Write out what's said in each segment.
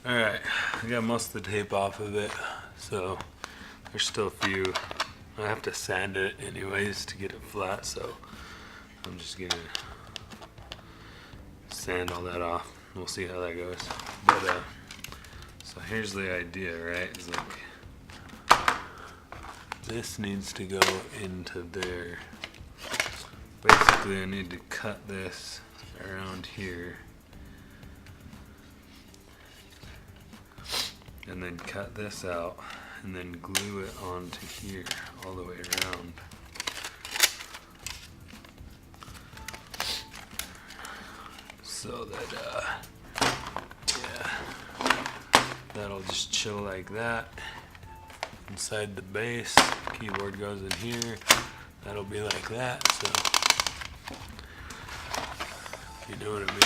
Alright, I got most of the tape off of it, so there's still a few. I have to sand it anyways to get it flat, so I'm just gonna sand all that off. We'll see how that goes. But so here's the idea, right? It's like this needs to go into there. Basically, I need to cut this around here. And then cut this out and then glue it onto here all the way around. So that that'll just chill like that inside the base. Keyboard goes in here. That'll be like that. So you know what I mean?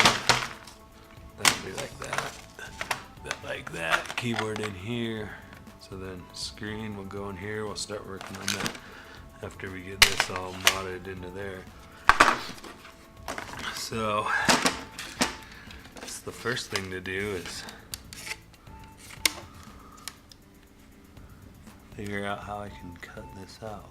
That'll be like that. That like that. Keyboard in here. So then screen will go in here. We'll start working on that after we get this all modded into there. So the first thing to do is figure out how I can cut this out.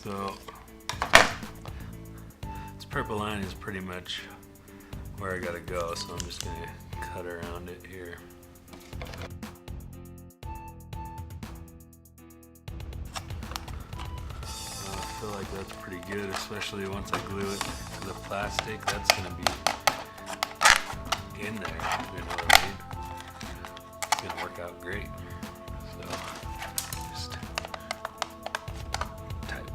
So this purple line is pretty much where I gotta go, so I'm just gonna cut around it here. I feel like that's pretty good, especially once I glue it to the plastic. That's gonna be in there, you know what I mean? It's gonna work out great. So just type.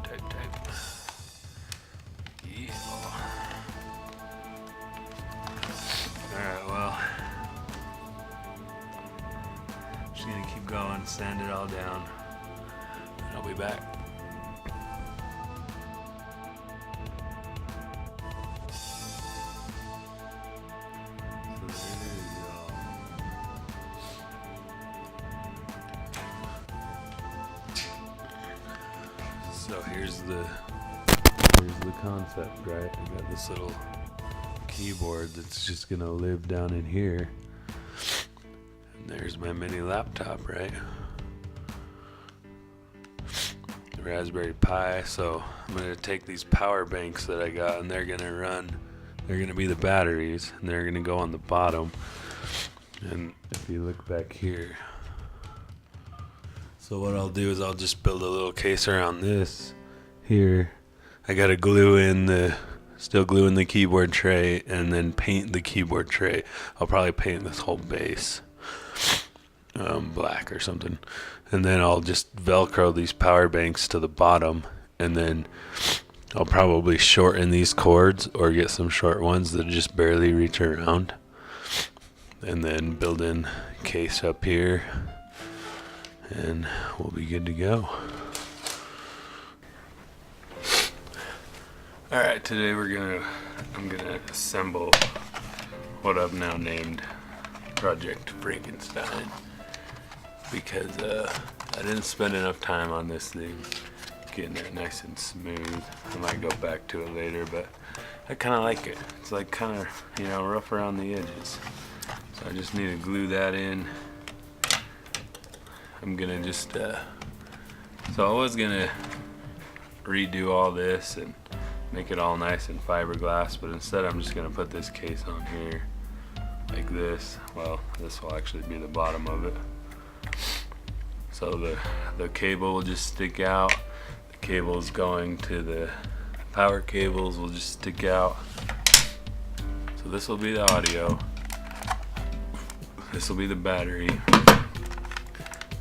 Yeah. Alright, well, just gonna keep going, sand it all down, and I'll be back. So here's the concept, right? I got this little keyboard that's just gonna live down in here, and there's my mini laptop, right? The Raspberry Pi. So I'm gonna take these power banks that I got, and they're gonna be the batteries, and they're gonna go on the bottom. And if you look back here, so what I'll do is I'll just build a little case around this here. I gotta still glue in the keyboard tray and then paint the keyboard tray. I'll probably paint this whole base black or something. And then I'll just Velcro these power banks to the bottom, and then I'll probably shorten these cords or get some short ones that just barely reach around. And then build in a case up here, and we'll be good to go. Alright, today I'm gonna assemble what I've now named Project Frankenstein, because I didn't spend enough time on this thing getting it nice and smooth. I might go back to it later, but I kind of like it. It's like kind of, rough around the edges. So I just need to glue that in. I'm gonna just, so I was gonna redo all this and make it all nice in fiberglass, but instead I'm just gonna put this case on here like this. Well, this will actually be the bottom of it. So the cable will just stick out. The cables going to the power cables will just stick out. So this will be the audio. This will be the battery.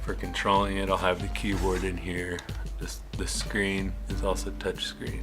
For controlling it, I'll have the keyboard in here. The screen is also touch screen.